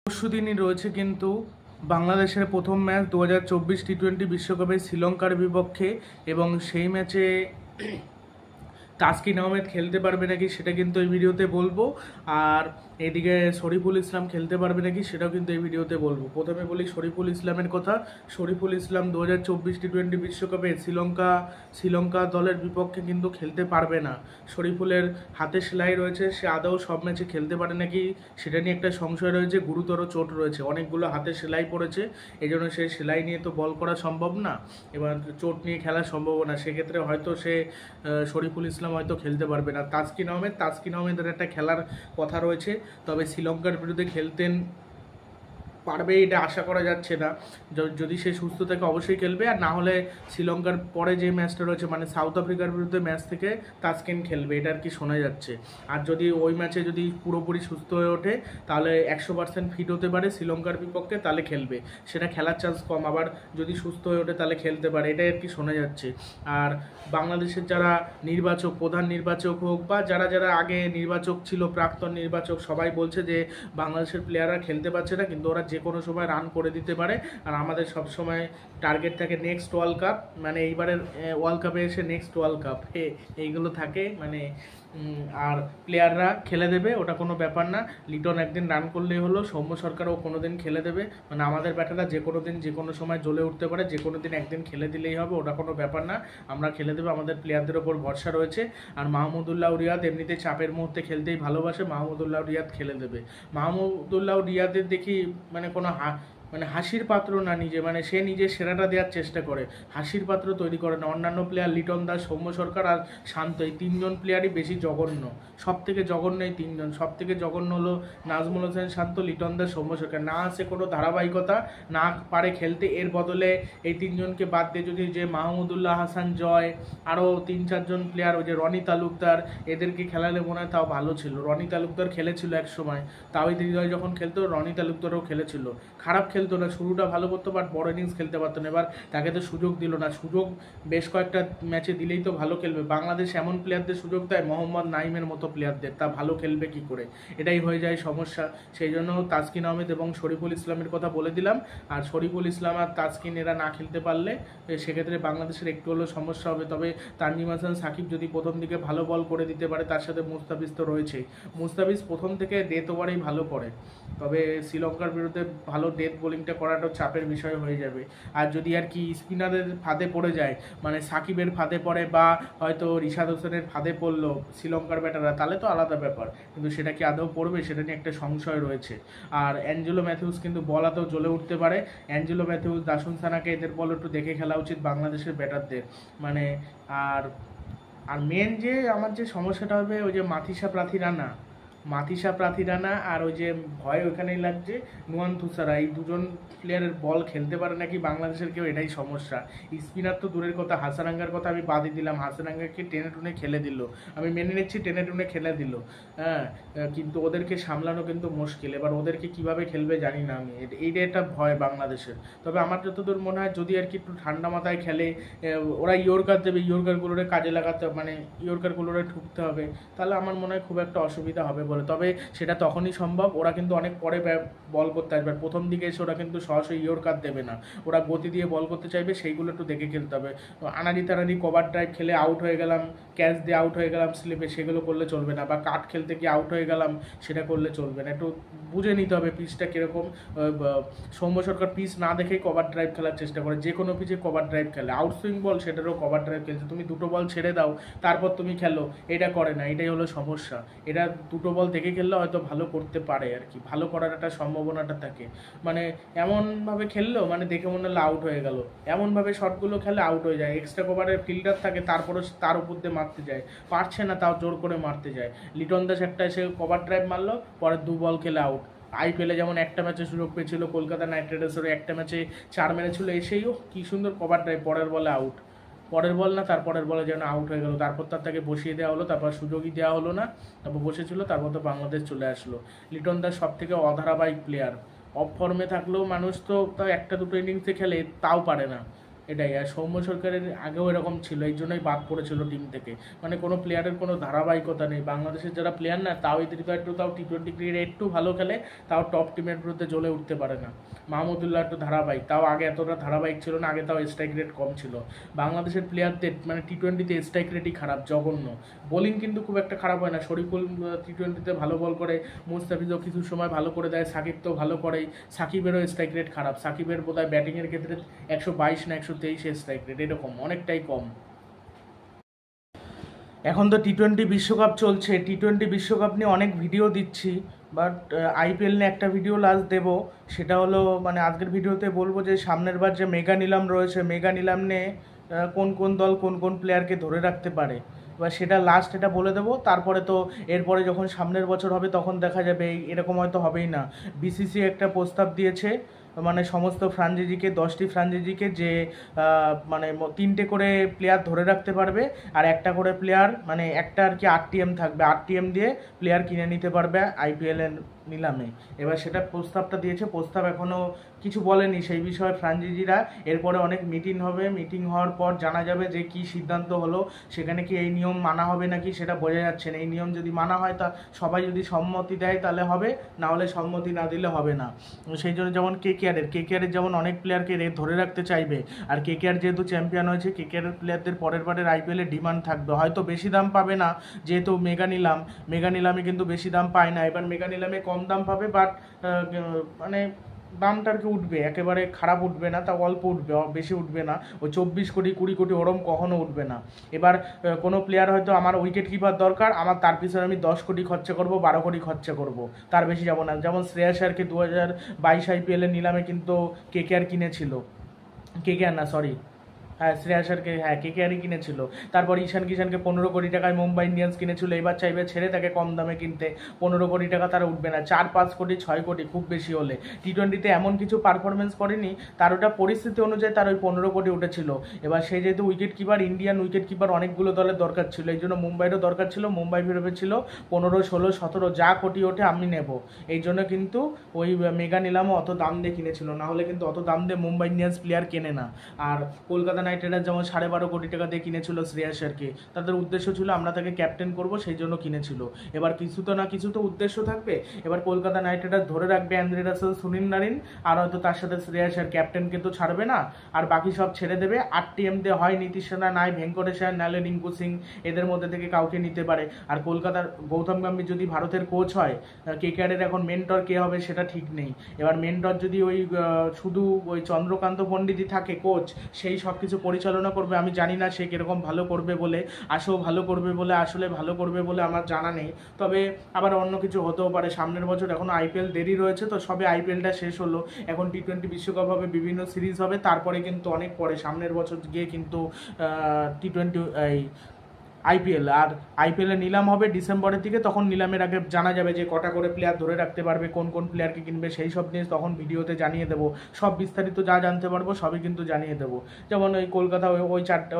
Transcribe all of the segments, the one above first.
পরশুদিনই রয়েছে কিন্তু বাংলাদেশের প্রথম ম্যাচ 2024 টি-20 বিশ্বকাপে শ্রীলঙ্কার বিপক্ষে, এবং সেই ম্যাচে তাসকিন আহমেদ খেলতে পারবে নাকি সেটা কিন্তু এই ভিডিওতে বলবো। আর এদিকে শরীফুল ইসলাম খেলতে পারবে নাকি সেটাও কিন্তু এই ভিডিওতে বলবো। প্রথমে বলি শরীফুল ইসলামের কথা। শরীফুল ইসলাম 2024 টি-20 বিশ্বকাপে শ্রীলঙ্কা দলের বিপক্ষে কিন্তু খেলতে পারবে না। শরীফুলের হাতে সেলাই রয়েছে, সে আদৌ সব ম্যাচে খেলতে পারে নাকি সেটা নিয়ে একটা সংশয় রয়েছে। গুরুতর চোট রয়েছে, অনেকগুলো হাতে সেলাই পড়েছে, এই জন্য সে সেলাই নিয়ে তো বল করা সম্ভব না, এবার চোট নিয়ে খেলা সম্ভব না। সেক্ষেত্রে হয়তো শরীফুল ইসলাম হয়তো খেলতে পারবে না। তাসকিন আহমেদের একটা খেলার কথা রয়েছে, তবে শ্রীলঙ্কার বিরুদ্ধে খেলতেন পারবে এটা আশা করা যাচ্ছে না। যদি সে সুস্থ থাকে অবশ্যই খেলবে, আর না হলে শ্রীলঙ্কার পরে যে ম্যাচটা রয়েছে মানে সাউথ আফ্রিকার বিরুদ্ধে ম্যাচ থেকে তাসকিন খেলবে, এটা আর কি শোনা যাচ্ছে। আর যদি ওই ম্যাচে যদি পুরোপুরি সুস্থ হয়ে ওঠে তাহলে 100% ফিট হতে পারে শ্রীলঙ্কার বিপক্ষে, তাহলে খেলবে। সেটা খেলার চান্স কম, আবার যদি সুস্থ হয়ে ওঠে তাহলে খেলতে পারে, এটাই আর কি শোনা যাচ্ছে। আর বাংলাদেশের যারা প্রধান নির্বাচক হোক বা যারা যারা আগে নির্বাচক ছিল, প্রাক্তন নির্বাচক, সবাই বলছে যে বাংলাদেশের প্লেয়াররা খেলতে পারছে না, কিন্তু ওরা যে কোনো সময় রান করে দিতে পারে। আর আমাদের সব সময় টার্গেট থাকে নেক্সট ওয়ার্ল্ড কাপ, মানে এইবারের ওয়ার্ল্ড কাপে এসে নেক্সট ওয়ার্ল্ড কাপ, এইগুলো থাকে মানে। আর প্লেয়াররা খেলে দেবে, ওটা কোনো ব্যাপার না। লিটন একদিন রান করলেই হলো, সৌম্য সরকারও কোনো দিন খেলে দেবে, মানে আমাদের ব্যাটাররা যে কোনো দিন যে কোনো সময় জ্বলে উঠতে পারে, যে কোনো দিন একদিন খেলে দিলেই হবে, ওটা কোনো ব্যাপার না। আমরা খেলে দেবো, আমাদের প্লেয়ারদের ওপর ভরসা রয়েছে। আর মাহমুদুল্লাহ রিয়াদ এমনিতে চাপের মুহূর্তে খেলতেই ভালোবাসে, মাহমুদুল্লাহ রিয়াদ খেলে দেবে। মাহমুদুল্লাহ রিয়াদের দেখি মানে কোনো হাসির পাত্র না, মানে সে নিজে সেরাটা দেওয়ার চেষ্টা করে, হাসির পাত্র তৈরি করে না। অন্যান্য প্লেয়ার লিটন দাস, সৌম্য সরকার আর শান্ত, এই তিনজন প্লেয়ারই বেশি জঘন্য, সব থেকে জঘন্য এই তিনজন। সব থেকে জঘন্য হলো নাজমুল হোসেন শান্ত, লিটন দাস, সৌম্য সরকার। না আছে কোনো ধারাবাহিকতা, না পারে খেলতে। এর বদলে এই তিনজনকে বাদ দিয়ে যদি যে মাহমুদুল্লাহ হাসান, জয়, আরও 3-4 জন প্লেয়ার, ওই যে রনি তালুকদার, এদেরকে খেলালে মনে হয় তাও ভালো ছিল। রনি তালুকদার খেলেছিল এক সময়, তাওহিদ হৃদয় যখন খেলতো রনি তালুকদারও খেলেছিল, খারাপ খেলতো না, শুরুটা ভালো করতো, বাট বড় ইনিংস খেলতে পারতো না। এবার তাকে তো সুযোগ দিল না, সুযোগ বেশ কয়েকটা ম্যাচে দিলেই তো ভালো খেলবে। বাংলাদেশ এমন প্লেয়ারদের সুযোগ দেয়, মোহাম্মদ নাইমের মতো প্লেয়ারদের, তা ভালো খেলবে কি করে, এটাই হয়ে যায় সমস্যা। সেই জন্য তাসকিন আহমেদ এবং শরীফুল ইসলামের কথা বলে দিলাম। আর শরীফুল ইসলাম আর তাসকিন এরা না খেলতে পারলে সেক্ষেত্রে বাংলাদেশের একটু হলেও সমস্যা হবে। তবে তানজিম হাসান সাকিব যদি প্রথম দিকে ভালো বল করে দিতে পারে, তার সাথে মুস্তাফিজ তো রয়েছেই। মুস্তাফিজ প্রথম থেকে ডেথ ওভারেই ভালো করে, তবে শ্রীলঙ্কার বিরুদ্ধে ভালো ডেথ বোলিংটা করাটাও চাপের বিষয় হয়ে যাবে। আর যদি আর কি স্পিনারের ফাঁদে পড়ে যায়, মানে সাকিবের ফাঁদে পড়ে বা হয়তো রিশাদ হোসেনের ফাঁদে পড়লো শ্রীলঙ্কার ব্যাটাররা, তাহলে তো আলাদা ব্যাপার, কিন্তু সেটা কি আদৌ পড়বে সেটা নিয়ে একটা সংশয় রয়েছে। আর অ্যাঞ্জেলো ম্যাথিউস কিন্তু বলাতেও জ্বলে উঠতে পারে। অ্যাঞ্জেলো ম্যাথিউস, দাসুন সানাকে, এদের বল একটু দেখে খেলা উচিত বাংলাদেশের ব্যাটারদের, মানে। আর আর মেন যে আমার যে সমস্যাটা হবে, ওই যে মাথিসা প্রার্থী রানা আর ওই যে ভয় ওইখানেই লাগছে নুয়ান থুসারা, এই দুজন প্লেয়ারের বল খেলতে পারে নাকি বাংলাদেশের কেউ, এটাই সমস্যা। স্পিনার তো দূরের কথা, হাসানাঙ্গার কথা আমি বাদই দিলাম, হাসানাঙ্গাকে টেনে টুনে খেলে দিল, আমি মেনে নিচ্ছি টেনে টুনে খেলে দিল, হ্যাঁ, কিন্তু ওদেরকে সামলানো কিন্তু মুশকিল। এবার ওদেরকে কিভাবে খেলবে জানি না আমি, এইটা একটা ভয় বাংলাদেশের। তবে আমার যতদূর মনে হয় যদি আর কি একটু ঠান্ডা মাথায় খেলে, ওরা ইয়র্কার দেবে, ইয়র্কারগুলোরে কাজে লাগাতে, মানে ইয়র্কারগুলোরে ঠুকতে হবে, তাহলে আমার মনে হয় খুব একটা অসুবিধা হবে বলে। তবে সেটা তখনই সম্ভব, ওরা কিন্তু অনেক পরে বল করতে আসবে। প্রথম দিকে এসে ওরা কিন্তু সরাসরি ইয়র্কার দেবে না, ওরা গতি দিয়ে বল করতে চাইবে, সেইগুলো একটু দেখে খেলতে হবে। আনাড়ি তাড়াড়ি কভার ড্রাইভ খেলে আউট হয়ে গেলাম, ক্যাচ দিয়ে আউট হয়ে গেলাম স্লিপে, সেগুলো করলে চলবে না। বা কাট খেলতে গিয়ে আউট হয়ে গেলাম, সেটা করলে চলবে না। একটু বুঝে নিতে হবে পিচটা কীরকম। সৌম্য সরকার পিচ না দেখেই কভার ড্রাইভ খেলার চেষ্টা করে, যে কোনো পিচে কভার ড্রাইভ খেলে, আউটসুইং বল সেটারও কভার ড্রাইভ খেলছে। তুমি দুটো বল ছেড়ে দাও তারপর তুমি খেলো, এটা করে না, এটাই হলো সমস্যা। এটা দুটো বল দেখে খেললে হয়তো ভালো করতে পারে আর কি, ভালো করার একটা সম্ভাবনাটা থাকে। মানে এমনভাবে খেললো মানে দেখে মনে হলো আউট হয়ে গেল, এমনভাবে শটগুলো খেলে আউট হয়ে যায়। এক্সট্রা কভারের ফিল্ডার থাকে, তারপরে তার উপর দিয়ে মারতে যায়, পারছে না তাও জোর করে মারতে যায়। লিটন দাস একটা এসে কভার ড্রাইভ মারলো, পরে 2 বল খেলে আউট। আইপিএলে যেমন একটা ম্যাচে সুযোগ পেয়েছিল কলকাতা নাইট রাইডার্সেরও, একটা ম্যাচে 4 মেরেছিল, এসেইও কি সুন্দর কভার ড্রাইভ, পরের বলে আউট, পরের বল না তারপরের বলে যেন আউট হয়ে গেল। তারপর তাকে বসিয়ে দেওয়া হলো, তারপর সুযোগই দেওয়া হলো না, তারপর বসেছিল, তারপর তো বাংলাদেশ চলে আসলো। লিটন দাস সব থেকে অধারাবাহিক প্লেয়ার, অফ ফর্মে থাকলেও মানুষ তো তাও একটা দুটো ইনিংসে খেলে, তাও পারে না, এটাই। আর সৌম্য সরকারের আগেও এরকম ছিল, এই জন্যই বাদ পড়েছিল টিম থেকে। মানে কোনো প্লেয়ারের কোনো ধারাবাহিকতা নেই। বাংলাদেশের যারা প্লেয়ার না, তাও একটু তাও টি-20 ক্রিকেট একটু ভালো খেলে, তাও টপ টিমের বিরুদ্ধে জ্বলে উঠতে পারে না। মাহমুদুল্লাহ একটু ধারাবাহিক, তাও আগে এতটা ধারাবাহিক ছিল না, আগে তাও স্ট্রাইক রেট কম ছিল। বাংলাদেশের প্লেয়ারদের মানে টি-20তে স্ট্রাইক রেটই খারাপ, জঘন্য। বোলিং কিন্তু খুব একটা খারাপ হয় না। শরীফুল টি-20তে ভালো বল করে, মুস্তাফিজও কিছু সময় ভালো করে দেয়, সাকিব তো ভালো করেই। সাকিবেরও স্ট্রাইক রেট খারাপ, সাকিবের বোধহয় ব্যাটিংয়ের ক্ষেত্রে 122 না 123 স্ট্রাইক রেট, এরকম অনেকটাই কম। এখন তো টি-20 বিশ্বকাপ চলছে, টি-20 বিশ্বকাপ নিয়ে অনেক ভিডিও দিচ্ছি, বাট আইপিএল নিয়ে একটা ভিডিও লাস্ট দেবো। সেটা হলো মানে আজকের ভিডিওতে বলবো যে সামনের বার যে মেগা নিলাম রয়েছে, মেগা নিলাম নিয়ে কোন কোন দল কোন কোন প্লেয়ারকে ধরে রাখতে পারে, এবার সেটা লাস্ট এটা বলে দেবো। তারপরে তো এরপরে যখন সামনের বছর হবে তখন দেখা যাবে, এরকম হয়তো হবেই না। বিসিসি একটা প্রস্তাব দিয়েছে, মানে সমস্ত ফ্রাঞ্চাইজিকে 10টি ফ্রাঞ্চাইজিকে যে মানে 3টে করে প্লেয়ার ধরে রাখতে পারবে, আর একটা করে প্লেয়ার মানে একটা আর কি আরটিএম থাকবে, আরটিএম দিয়ে প্লেয়ার কিনে নিতে পারবে আইপিএল এর নিলামে। এবার সেটা প্রস্তাবটা দিয়েছে, প্রস্তাব এখনও কিছু বলেনি সেই বিষয়ে ফ্রাঞ্চাইজিরা। এরপরে অনেক মিটিং হবে, মিটিং হওয়ার পর জানা যাবে যে কি সিদ্ধান্ত হলো, সেখানে কি এই নিয়ম মানা হবে নাকি সেটা বোঝা যাচ্ছে না। এই নিয়ম যদি মানা হয়, তা সবাই যদি সম্মতি দেয় তাহলে হবে, না হলে সম্মতি না দিলে হবে না। সেই জন্য যেমন কেকেআরের যেমন অনেক প্লেয়ারকে ধরে রাখতে চাইবে, আর কেকেআর যেহেতু চ্যাম্পিয়ন হয়েছে, কেকেআরের প্লেয়ারদের পরের বারের আইপিএলে ডিমান্ড থাকবে। হয়তো বেশি দাম পাবে না, যেহেতু মেগা নিলামে কিন্তু বেশি দাম পায় না। এবার মেগা নিলামে কম দাম পাবে, বাট মানে দামটা আর কি উঠবে, একেবারে খারাপ উঠবে না, তা অল্প উঠবে, বেশি উঠবে না। ওই 24 কোটি 20 কোটি ওরম কখনো উঠবে না। এবার কোনো প্লেয়ার হয়তো আমার উইকেট কিপার দরকার, আমার তার পিছনে আমি 10 কোটি খরচা করব, 12 কোটি খরচা করব, তার বেশি যাব না। যেমন শ্রেয়াস আয়ারকে 2022 আইপিএলের নিলামে কিন্তু কেকেআর কিনেছিল, কেকেআর না সরি, হ্যাঁ শ্রেয়াস আয়ারকে, হ্যাঁ কেকেআরই কিনেছিল। তারপর ঈশান কিষানকে 15 কোটি টাকায় মুম্বাই ইন্ডিয়ান্স কিনেছিল, এবার চাইবে ছেড়ে তাকে কম দামে কিনতে। 15 কোটি টাকা তারা উঠবে না, 4-5 কোটি 6 কোটি খুব বেশি হলে। টি-20তে এমন কিছু পারফরমেন্স করেনি, তার ওটা পরিস্থিতি অনুযায়ী তার ওই 15 কোটি উঠেছিল। এবার সে যেহেতু wicket keeper, Indian wicket keeper অনেকগুলো দলের দরকার ছিল, এই জন্য মুম্বাইয়েরও দরকার ছিল। মুম্বাই ভেবেছিল 15, 16, 17 যা কোটি ওঠে আমি নেব, এই জন্য কিন্তু ওই মেগা নিলামও অত দাম দিয়ে কিনেছিল, না হলে কিন্তু অত দাম দিয়ে মুম্বাই ইন্ডিয়ান্স প্লেয়ার কেনে না। আর কলকাতা নাইট রাইডার্স যেমন 12.5 কোটি টাকা দিয়ে কিনেছিল শ্রেয়াস আয়ারকে, তাদের উদ্দেশ্য ছিল আমরা তাকে ক্যাপ্টেন করব, সেই জন্য কিনেছিল। এবার কিছু তো না কিছু তো উদ্দেশ্য থাকবে। এবার কলকাতা নাইট রাইডার্স ধরে রাখবে অ্যান্দ্রে রাসেল, সুনীল নারিন, আর হয়তো তার সাথে শ্রেয়াস আয়ার, ক্যাপ্টেনকে তো ছাড়বে না, আর বাকি সব ছেড়ে দেবে। আরটিএম দিয়ে হয় নীতিশ রানা, নাই ভেঙ্কটেশ আয়ার, নাহলে রিঙ্কু সিং, এদের মধ্যে থেকে কাউকে নিতে পারে। আর কলকাতার গৌতম গম্ভীর যদি ভারতের কোচ হয়, কেকেআরের এখন মেন্টর কে হবে সেটা ঠিক নেই। এবার মেন্টর যদি ওই শুধু ওই চন্দ্রকান্ত পণ্ডিতই থাকে কোচ, সেই সব কিছু পরিচালনা করবে, আমি জানি না সে কিরকম ভালো করবে বলে, ভালো করবে বলে, আসলে ভালো করবে বলে আমার জানা নেই। তবে আবার অন্য কিছু হতেও পারে সামনের বছর, এখনো আইপিএল দেরি রয়েছে, তো সবে আইপিএলটা শেষ হলো, এখন টি-20 বিশ্বকাপ হবে, বিভিন্ন সিরিজ হবে, তারপরে কিন্তু অনেক পরে সামনের বছর গিয়ে কিন্তু টি-20 এই আইপিএল। আর আইপিএলের নিলাম হবে ডিসেম্বরের দিকে, তখন নিলামের আগে জানা যাবে যে কটা করে প্লেয়ার ধরে রাখতে পারবে, কোন কোন প্লেয়ারকে কিনবে, সেই সব নিয়ে তখন ভিডিওতে জানিয়ে দেবো। সব বিস্তারিত যা জানতে পারবো সবই কিন্তু জানিয়ে দেবো। যেমন ওই কলকাতা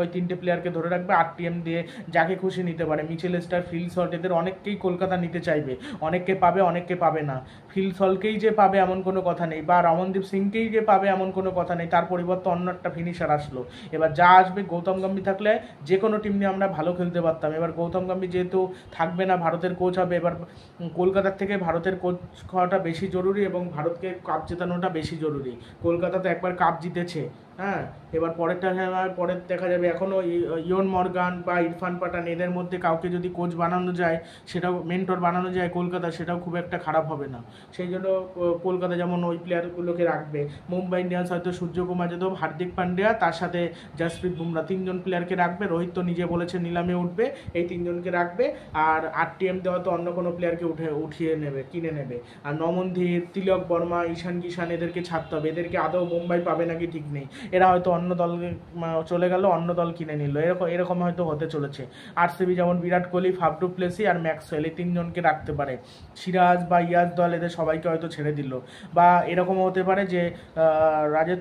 ওই 3টে প্লেয়ারকে ধরে রাখবে, আরটিএম দিয়ে যাকে খুশি নিতে পারে। মিচেল স্টার, ফিল সল্ট, এদের অনেককেই কলকাতা নিতে চাইবে, অনেককে পাবে অনেককে পাবে না। ফিল সল্টকেই যে পাবে এমন কোনো কথা নেই, বা রমনদীপ সিংকেই যে পাবে এমন কোনো কথা নেই, তার পরিবর্তে অন্য একটা ফিনিশার আসলো। এবার যা আসবে, গৌতম গম্ভীর থাকলে যে কোনো টিম নিয়ে আমরা ভালো খেলতে পারতাম। এবার গৌতম গম্ভীর যেহেতু থাকবে না, ভারতের কোচ হবে, এবার কলকাতার থেকে ভারতের কোচ হওয়াটা বেশি জরুরি, এবং ভারতকে কাপ জেতানোটা বেশি জরুরি। কলকাতা তো একবার কাপ জিতেছে, হ্যাঁ, এবার পরের দেখা যাবে। এখনও ইয়ন মর্গান বা ইরফান পাঠান, এদের মধ্যে কাউকে যদি কোচ বানানো যায়, সেটাও মেন্টর বানানো যায় কলকাতা, সেটাও খুব একটা খারাপ হবে না। সেই জন্য কলকাতা যেমন ওই প্লেয়ারগুলোকে রাখবে। মুম্বাই ইন্ডিয়ান্স হয়তো সূর্যকুমার যাদব, হার্দিক পান্ডিয়া, তার সাথে জাসপ্রীত বুমরা, 3জন প্লেয়ারকে রাখবে। রোহিত তো নিজে বলেছে নিলামে উঠবে, এই 3জনকে রাখবে। আর আরটিএম দেওয়া তো অন্য কোনো প্লেয়ারকে কিনে নেবে। আর নমনধীর, তিলক বর্মা, ঈশান কিষান, এদেরকে ছাড়তে হবে। এদেরকে আদৌ মুম্বাই পাবে নাকি ঠিক নেই, এরা হয়তো অন্য দলে চলে গেল, অন্য দল কিনে নিল, এরকম হয়তো হতে চলেছে। আরসিবি যেমন Virat Kohli, Faf du Plessis আর ম্যাক্সওয়েল, এই 3জনকে রাখতে পারে। সিরাজ বা ইয়াজ দল, এদের সবাইকে হয়তো ছেড়ে দিল। বা এরকমও হতে পারে যে রাজত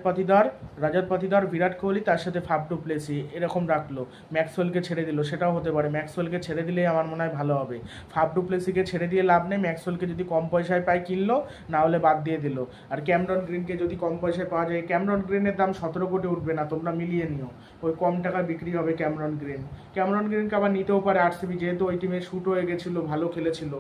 পাতিদার, বিরাট কোহলি, তার সাথে ফাফ ডু প্লেসি, এরকম রাখলো, ম্যাক্সওয়েলকে ছেড়ে দিল, সেটাও হতে পারে। ম্যাক্সওয়েলকে ছেড়ে দিলেই আমার মনে হয় ভালো হবে। ফাফ ডু প্লেসিকে ছেড়ে দিয়ে লাভ নেই, ম্যাক্সওয়েলকে যদি কম পয়সায় পায় কিনলো, না হলে বাদ দিয়ে দিল। আর ক্যামেরন গ্রিনকে যদি কম পয়সায় পাওয়া যায়, ক্যামেরন গ্রিনের দাম 17 17 কোটি উঠবে না, তোমরা মিলিয়ে নিও। ওই কম টাকায় বিক্রি হবে ক্যামেরন গ্রিনকে আবার নিতেও পারে আরসিবি, যেহেতু ওই টিমে শ্যুট হয়ে গেছিলো, ভালো খেলেছিল।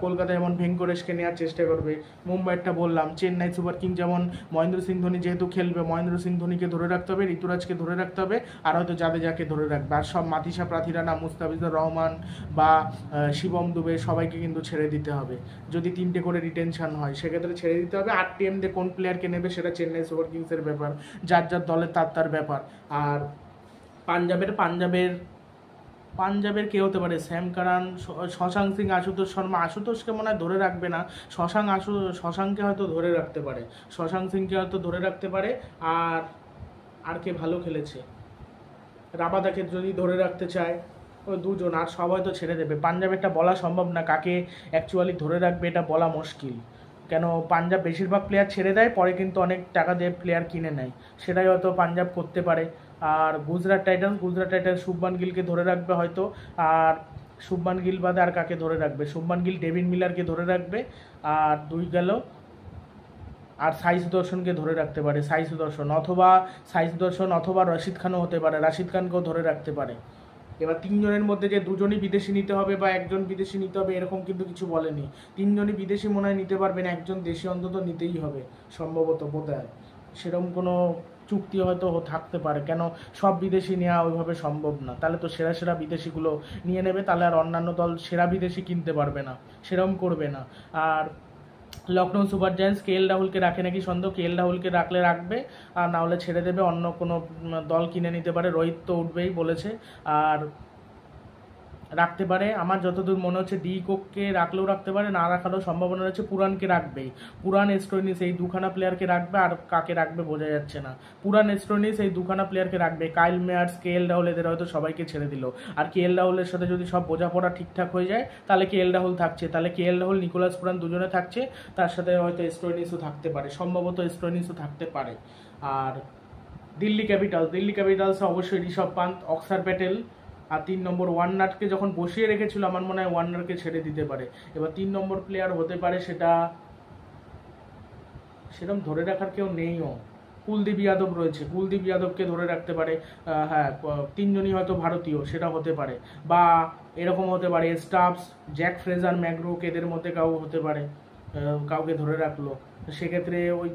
কলকাতা যেমন ভেঙ্কটেশকে নেওয়ার চেষ্টা করবে, মুম্বাইটা বললাম, চেন্নাই সুপার কিং যেমন মহেন্দ্র সিং ধোনি যেহেতু খেলবে, মহেন্দ্র সিং ধোনিকে ধরে রাখতে হবে, ঋতুরাজকে ধরে রাখতে হবে, আর হয়তো জাদেজাকে ধরে রাখবে। আর সব মাতিসা প্রার্থীরা মুস্তাফিজুর রহমান বা শিবম দুবে সবাইকে কিন্তু ছেড়ে দিতে হবে। যদি 3টে করে রিটেনশন হয় সেক্ষেত্রে ছেড়ে দিতে হবে। 8 টিএম দিয়ে কোন প্লেয়ারকে নেবে সেটা চেন্নাই সুপার কিংসের ব্যাপার, যার যার দলের তার ব্যাপার। আর পাঞ্জাবের কে হতে পারে? Sam Curran, Shashank Singh, Ashutosh Sharma. আশুতোষকে মনে হয় ধরে রাখবে না, শশাঙ্ককে হয়তো ধরে রাখতে পারে, শশাঙ্ক সিংকে হয়তো ধরে রাখতে পারে। আর কে ভালো খেলেছে? রাবাদাকে যদি ধরে রাখতে চায়, ওই দুজন, আর সবাই তো ছেড়ে দেবে। পাঞ্জাবেরটা বলা সম্ভব না, কাকে অ্যাকচুয়ালি ধরে রাখবে এটা বলা মুশকিল। কেন পাঞ্জাব বেশিরভাগ প্লেয়ার ছেড়ে দেয়, পরে কিন্তু অনেক টাকা দিয়ে প্লেয়ার কিনে নেয়, সেটাই হয়তো পাঞ্জাব করতে পারে। আর গুজরাট টাইটান্স শুভমান গিলকে ধরে রাখবে হয়তো। আর শুভমান গিল বাদে আর কাকে ধরে রাখবে? শুভমান গিল ডেভিড মিলারকে ধরে রাখবে। আর 2 গেল। আর সাই সুদর্শনকে ধরে রাখতে পারে, সাই সুদর্শন অথবা রশিদ খানও হতে পারে, রাশিদ খানকেও ধরে রাখতে পারে। এবার 3 জনের মধ্যে যে 2 জনই বিদেশি নিতে হবে বা 1 জন বিদেশি নিতে হবে এরকম কিন্তু কিছু বলেনি। 3 জনই বিদেশি মনে হয় নিতে পারবেন, 1 জন দেশি অন্তত নিতেই হবে সম্ভবত, বোধহয় সেরকম কোনো চুক্তি হয়তো থাকতে পারে। কেন সব বিদেশি নেওয়া ওইভাবে সম্ভব না, তাহলে তো সেরা বিদেশিগুলো নিয়ে নেবে, তাহলে আর অন্যান্য দল সেরা বিদেশি কিনতে পারবে না, সেরকম করবে না। আর লখনৌ সুপার জায়ান্টস রাহুলকে রাখে নাকি সন্দেহ, রাহুলকে রাখলে রাখবে, আর না হলে ছেড়ে দেবে, অন্য কোনো দল কিনে নিতে পারে। রোহিত তো উঠবেই বলেছে। আর রাখতে পারে, আমার যতদূর মনে হচ্ছে ডি কোককে রাখলেও রাখতে পারে, না রাখারও সম্ভাবনা রয়েছে। পুরানকে রাখবেই, স্টোইনিস এই 2খানা প্লেয়ারকে রাখবে, আর কাকে রাখবে বোঝা যাচ্ছে না। স্টোইনিস এই 2খানা প্লেয়ারকে রাখবে, কাইল মেয়ার্স, রাহুল এদের হয়তো সবাইকে ছেড়ে দিল। আর রাহুলের সাথে যদি সব বোঝাপড়া ঠিকঠাক হয়ে যায় তাহলে রাহুল থাকছে, তাহলে রাহুল, নিকোলাস পুরান দুজনে থাকছে, তার সাথে হয়তো স্টোইনিসও থাকতে পারে, সম্ভবত স্টোইনিসও থাকতে পারে। আর দিল্লি ক্যাপিটালসে অবশ্যই ঋষভ পান্ত, অক্সার প্যাটেল। আর 3 নম্বর ওয়ার্নারকে যখন বসিয়ে রেখেছিল, আমার মনে হয় ওয়ার্নারকে ছেড়ে দিতে পারে। এবার 3 নম্বর প্লেয়ার হতে পারে, সেরকম ধরে রাখার কেউ নেইও। কুলদীপ যাদব রয়েছে, কুলদীপ যাদবকে ধরে রাখতে পারে। হ্যাঁ, 3 জনই হয়তো ভারতীয়, সেটা হতে পারে। বা এরকম হতে পারে স্টাফস, জ্যাক ফ্রেজার, ম্যাকগ্রোক, এদের মধ্যে কাউ হতে পারে, কাউকে ধরে রাখলো। সেক্ষেত্রে ওই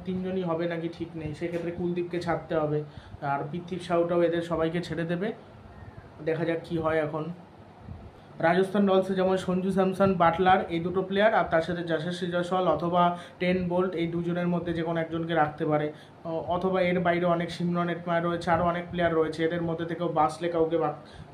3 জনই হবে নাকি ঠিক নেই, সেক্ষেত্রে কুলদীপকে ছাড়তে হবে। আর পৃথ্বী শাওটাও এদের সবাইকে ছেড়ে দেবে, দেখা যাক কি হয় এখন। রাজস্থান রয়্যালসে যেমন সঞ্জু স্যামসন, বাটলার এই 2টো প্লেয়ার, আর তার সাথে যশস্বী জয়সওয়াল অথবা টেন বোল্ট, এই 2 জনের মধ্যে যে কোনো একজনকে রাখতে পারে। অথবা এর বাইরে অনেক সিমরন এটমায়ার রয়েছে, আরও অনেক প্লেয়ার রয়েছে, এদের মধ্যে থেকেও বাঁচলে কাউকে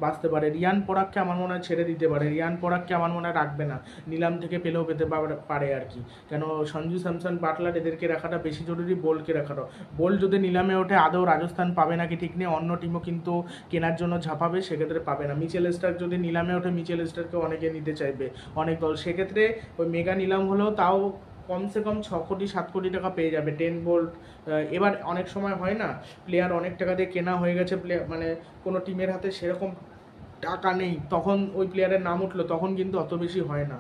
বাঁচতে পারে। রিয়ান পরাগকে আমার মনে হয় ছেড়ে দিতে পারে, রিয়ান পরাগকে আমার মনে হয় রাখবে না, নিলাম থেকে পেলেও পেতে পারে আর কি। কেন সঞ্জু স্যামসন, বাটলার এদেরকে রাখাটা বেশি জরুরি বোল্টকে রাখাটা। বোল্ট যদি নিলামে ওঠে আদৌ রাজস্থান পাবে নাকি ঠিক নেই, অন্য টিমও কিন্তু কেনার জন্য ঝাঁপাবে, সেক্ষেত্রে পাবে না। মিচেল স্টার্ক যদি নিলামে ওঠে, মিচেল স্টার্ককে অনেকে নিতে চাইবে, অনেক দল, সেক্ষেত্রে ওই মেগা নিলাম হলেও তাও কমসে কম 6 কোটি 7 কোটি টাকা পেয়ে যাবে টেন বোল্ট। এবার অনেক সময় হয় না, প্লেয়ার অনেক টাকা দিয়ে কেনা হয়ে গেছে, মানে কোনো টিমের হাতে সেরকম টাকা নেই, তখন ওই প্লেয়ারের নাম উঠলো, তখন কিন্তু অত বেশি হয় না,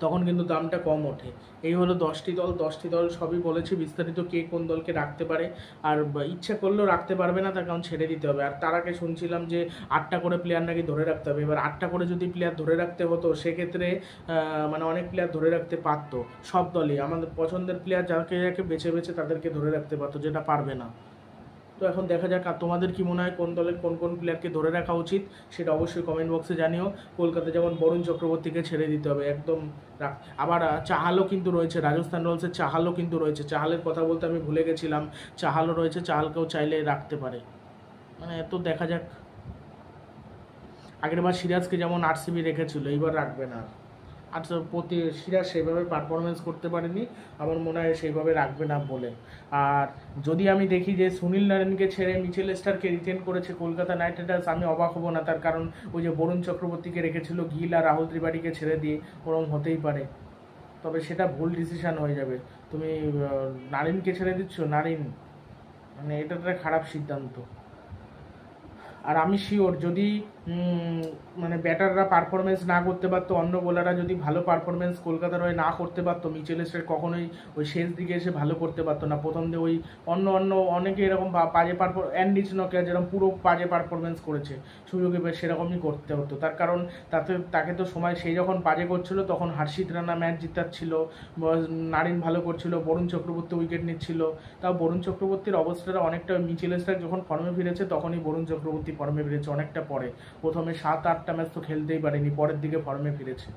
তখন কিন্তু দামটা কম ওঠে। এই হলো 10টি দল সবই বলেছি বিস্তারিত, কে কোন দলকে রাখতে পারে। আর ইচ্ছা করলেও রাখতে পারবে না, তার কারণ ছেড়ে দিতে হবে। আর তার আগে শুনছিলাম যে 8টা করে প্লেয়ার নাকি ধরে রাখতে হবে। এবার 8টা করে যদি প্লেয়ার ধরে রাখতে হতো, সেক্ষেত্রে মানে অনেক প্লেয়ার ধরে রাখতে পারতো, সব দলই আমাদের পছন্দের প্লেয়ার যাকে বেছে তাদেরকে ধরে রাখতে পারতো, যেটা পারবে না। তো এখন দেখা যাক, আর তোমাদের কি মনে হয় কোন দলের কোন প্লেয়ারকে ধরে রাখা উচিত সেটা অবশ্যই কমেন্ট বক্সে জানিও। কলকাতা যেমন বরুণ চক্রবর্তীকে ছেড়ে দিতে হবে একদম। আবার চাহালও কিন্তু রয়েছে, রাজস্থান রয়্যালসের চাহালও কিন্তু রয়েছে, চাহালের কথা বলতে আমি ভুলে গেছিলাম, চাহালও রয়েছে, চাহালকেও চাইলে রাখতে পারে। মানে তো দেখা যাক, আগেরবার সিরাজকে যেমন আরসিবি রেখেছিল, এইবার রাখবে না। আর সিরাজ সেইভাবে পারফরমেন্স করতে পারেনি, আমার মনে হয় সেইভাবে রাখবে না বলে। আর যদি আমি দেখি যে সুনীল নারায়ণকে ছেড়ে মিচেল স্টারকে রিটেন করেছে কলকাতা নাইট রাইডার্স, আমি অবাক হব না, তার কারণ ওই যে বরুণ চক্রবর্তীকে রেখেছিল গিল আর রাহুল ত্রিপাঠীকে ছেড়ে দিয়ে, ওরকম হতেই পারে। তবে সেটা ভুল ডিসিশন হয়ে যাবে, তুমি নারিনকে ছেড়ে দিচ্ছ, নারিন, মানে এটা একটা খারাপ সিদ্ধান্ত। আর আমি শিওর যদি মানে ব্যাটাররা পারফরমেন্স না করতে পারতো, অন্য বোলাররা যদি ভালো পারফরমেন্স কলকাতার হয়ে না করতে পারতো, মিচেল স্টার্ক কখনোই ওই শেষ দিকে এসে ভালো করতে পারতো না। প্রথম দিয়ে ওই অন্য অনেকে এরকম বাজে অ্যান্ডিচ নকিয়া যেরকম পুরো বাজে পারফরমেন্স করেছে, সুযোগে বেশ সেরকমই করতে হতো। তার কারণ তাকে তো সময় সেই যখন বাজে করছিল তখন হর্ষিত রানা ম্যাচ জিতাচ্ছিল, নারিন ভালো করছিল, বরুণ চক্রবর্তী উইকেট নিচ্ছিল। তাও বরুণ চক্রবর্তীর অবস্থাটা অনেকটা, মিচেল স্টার্ক যখন ফর্মে ফিরেছে তখনই বরুণ চক্রবর্তী ফর্মে ফিরেছে অনেকটা পরে। প্রথমে 7-8টা ম্যাচ তো খেলতেই পারেনি, পরের দিকে ফর্মে ফিরেছে।